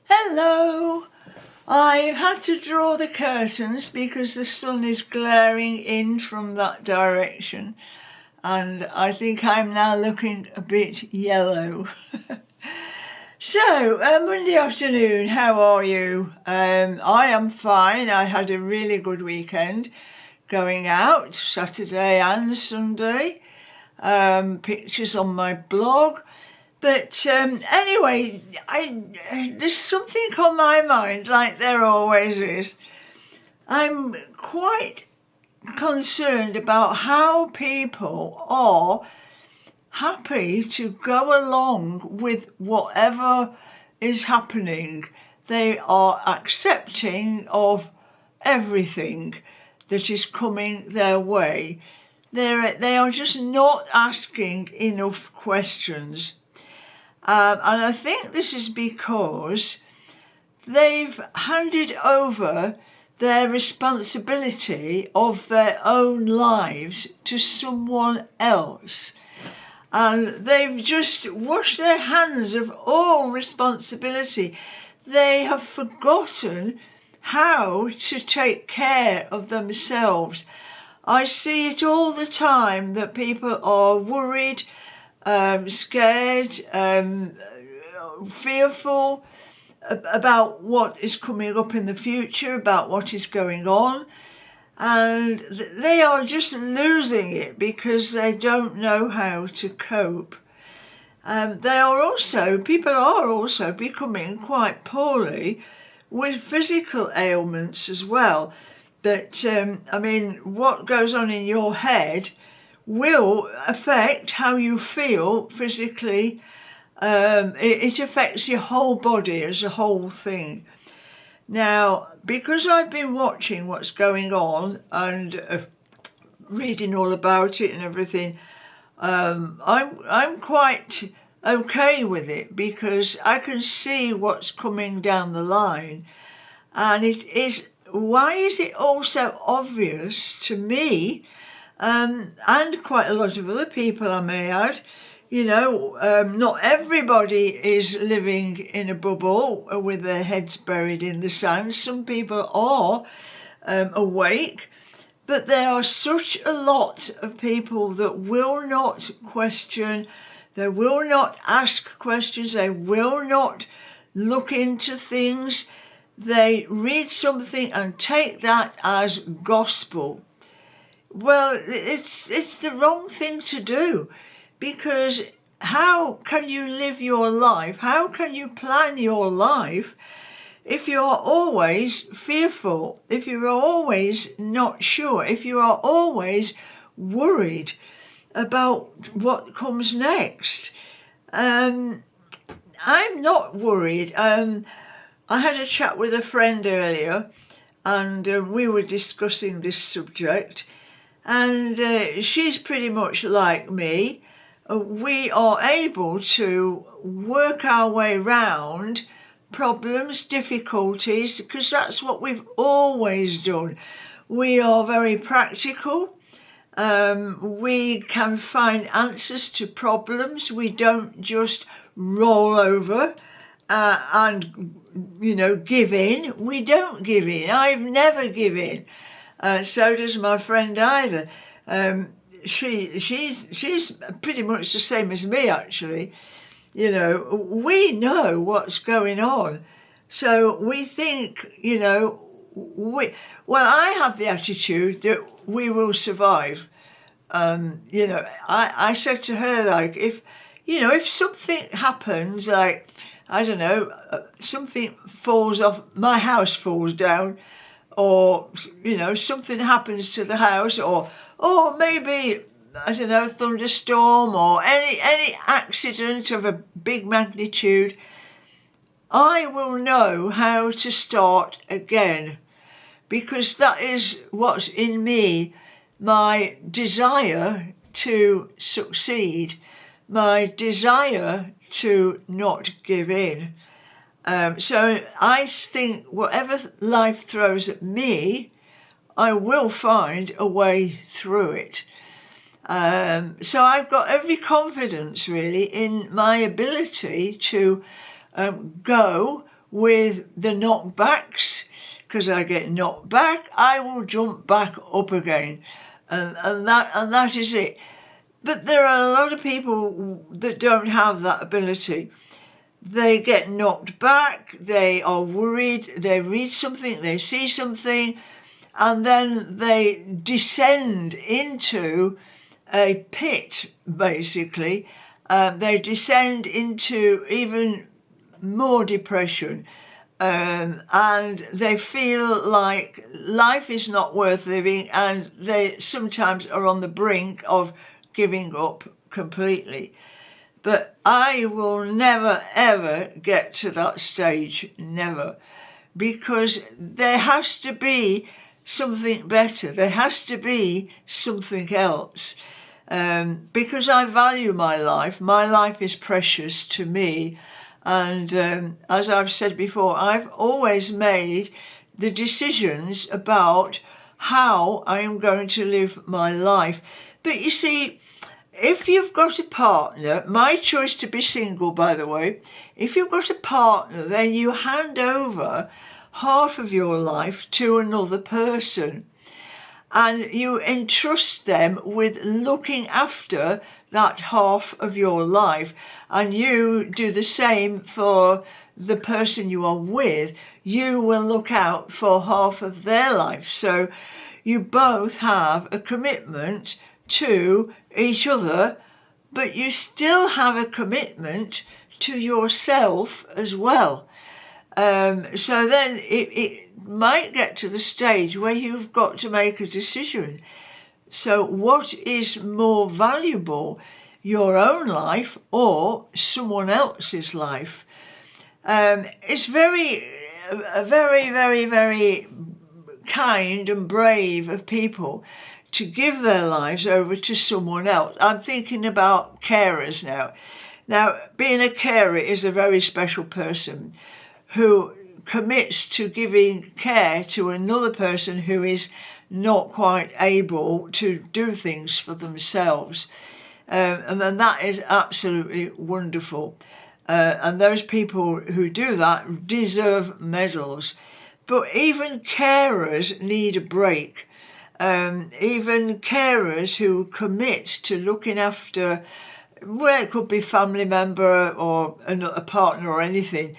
Hello! I had to draw the curtains because the sun is glaring in from that direction and I think I'm now looking a bit yellow. So, Monday afternoon, how are you? I am fine. I had a really good weekend going out, Saturday and Sunday. Pictures on my blog. But anyway, there's something on my mind, like there always is. I'm quite concerned about how people are happy to go along with whatever is happening. They are accepting of everything that is coming their way. They are just not asking enough questions. And I think this is because they've handed over their responsibility of their own lives to someone else. And they've just washed their hands of all responsibility. They have forgotten how to take care of themselves. I see it all the time that people are worried, scared, fearful about what is coming up in the future, about what is going on, and they are just losing it because they don't know how to cope. People are also becoming quite poorly with physical ailments as well. But what goes on in your head will affect how you feel physically. It affects your whole body as a whole thing. Now, because I've been watching what's going on and reading all about it and everything, I'm quite okay with it because I can see what's coming down the line. And why is it also obvious to me, and quite a lot of other people I may add, not everybody is living in a bubble with their heads buried in the sand. Some people are awake, but there are such a lot of people that will not question, they will not ask questions, they will not look into things. They read something and take that as gospel. Well, it's the wrong thing to do, because how can you live your life? How can you plan your life if you are always fearful, if you are always not sure, if you are always worried about what comes next? I'm not worried. I had a chat with a friend earlier and we were discussing this subject, and she's pretty much like me. We are able to work our way round problems, difficulties, because that's what we've always done. We are very practical. We can find answers to problems. We don't just roll over and give in. We don't give in. I've never given in. So does my friend either. She's pretty much the same as me, actually. We know what's going on. So we think, I have the attitude that we will survive. I said to her, like, if something happens, like, I don't know, something falls off, my house falls down, or, something happens to the house, or maybe, I don't know, thunderstorm or any accident of a big magnitude, I will know how to start again, because that is what's in me, my desire to succeed, my desire to not give in. So I think whatever life throws at me, I will find a way through it. So I've got every confidence really in my ability to go with the knockbacks. Because I get knocked back, I will jump back up again, and that is it. But there are a lot of people that don't have that ability. They get knocked back, they are worried, they read something, they see something, and then they descend into a pit, basically. They descend into even more depression. And they feel like life is not worth living, and they sometimes are on the brink of giving up completely. But I will never ever get to that stage, never, because there has to be something better, there has to be something else, because I value my life is precious to me. And as I've said before, I've always made the decisions about how I am going to live my life. But you see, if you've got a partner, my choice to be single, by the way, if you've got a partner, then you hand over half of your life to another person. And you entrust them with looking after that half of your life, and you do the same for the person you are with. You will look out for half of their life. So you both have a commitment to each other, but you still have a commitment to yourself as well. So then it might get to the stage where you've got to make a decision. So what is more valuable, your own life or someone else's life? It's very, very kind and brave of people to give their lives over to someone else. I'm thinking about carers now. Now, being a carer is a very special person who commits to giving care to another person who is not quite able to do things for themselves. And then that is absolutely wonderful. And those people who do that deserve medals. But even carers need a break. Even carers who commit to looking after, well, it could be family member or a partner or anything,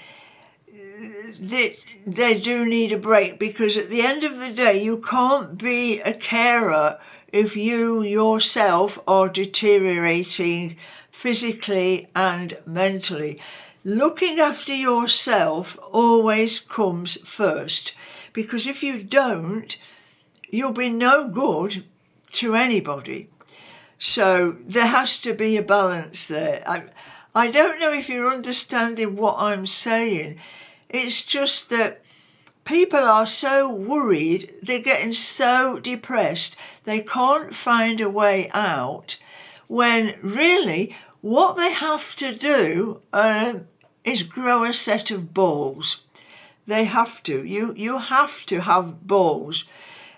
they do need a break, because at the end of the day, you can't be a carer if you yourself are deteriorating physically and mentally. Looking after yourself always comes first, because if you don't, you'll be no good to anybody. So there has to be a balance there. I don't know if you're understanding what I'm saying. It's just that people are so worried, they're getting so depressed, they can't find a way out, when really what they have to do is grow a set of balls. They have to. You have to have balls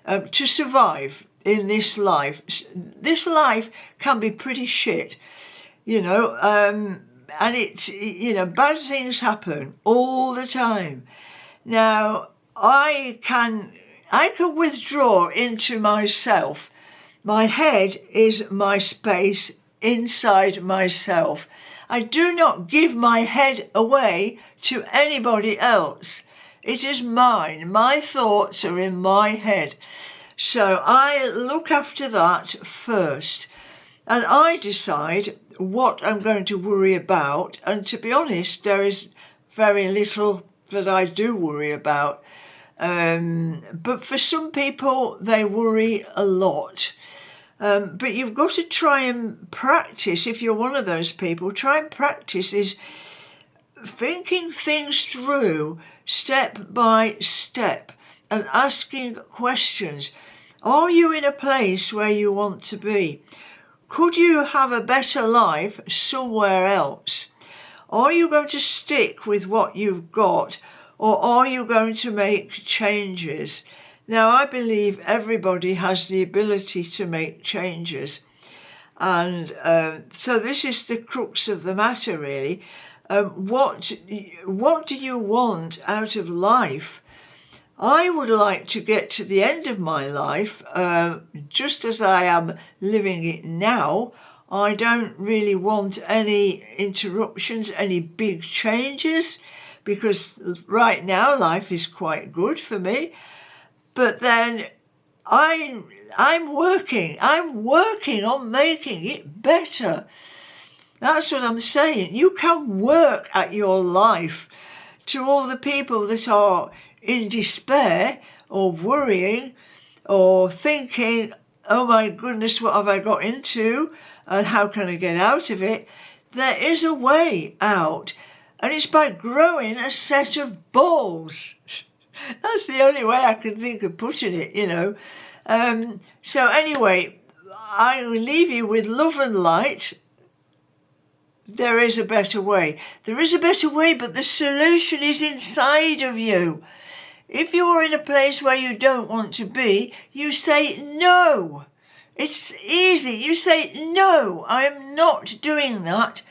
to survive in this life. This life can be pretty shit, and it's, bad things happen all the time. Now, I can withdraw into myself. My head is my space inside myself. I do not give my head away to anybody else. It is mine. My thoughts are in my head. So I look after that first, and I decide what I'm going to worry about. And to be honest, there is very little that I do worry about. But for some people, they worry a lot. But you've got to try and practice, if you're one of those people, try and practice is thinking things through step by step and asking questions. Are you in a place where you want to be? Could you have a better life somewhere else? Are you going to stick with what you've got, or are you going to make changes? Now, I believe everybody has the ability to make changes. And so this is the crux of the matter, really. what do you want out of life? I would like to get to the end of my life just as I am living it now. I don't really want any interruptions, any big changes, because right now life is quite good for me. But then I'm working on making it better. That's what I'm saying. You can work at your life. To all the people that are in despair or worrying or thinking, oh my goodness, what have I got into and how can I get out of it? There is a way out, and it's by growing a set of balls. That's the only way I can think of putting it, you know. So anyway, I will leave you with love and light. There is a better way. There is a better way, but the solution is inside of you. If you're in a place where you don't want to be, you say no. It's easy. You say, no, I am not doing that.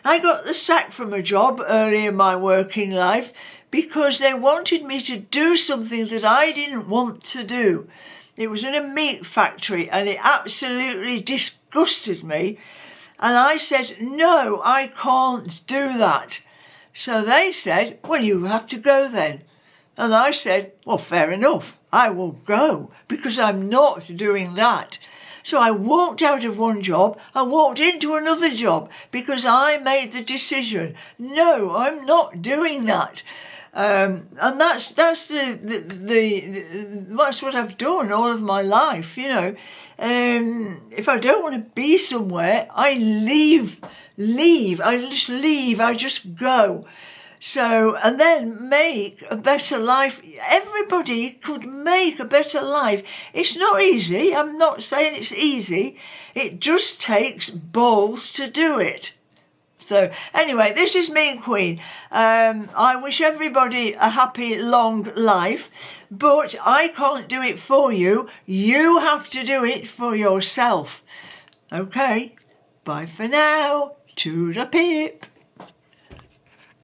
I got the sack from a job early in my working life because they wanted me to do something that I didn't want to do. It was in a meat factory and it absolutely disgusted me. And I said, no, I can't do that. So they said, well, you have to go then. And I said, well, fair enough, I will go because I'm not doing that. So I walked out of one job, I walked into another job because I made the decision, no, I'm not doing that. And that's that's what I've done all of my life, you know. If I don't want to be somewhere, I leave, I just leave, I just go. So, and then make a better life. Everybody could make a better life. It's not easy. I'm not saying it's easy. It just takes balls to do it. So anyway, this is me and Queen. I wish everybody a happy, long life, but I can't do it for you. You have to do it for yourself. Okay, bye for now. Toodle pip.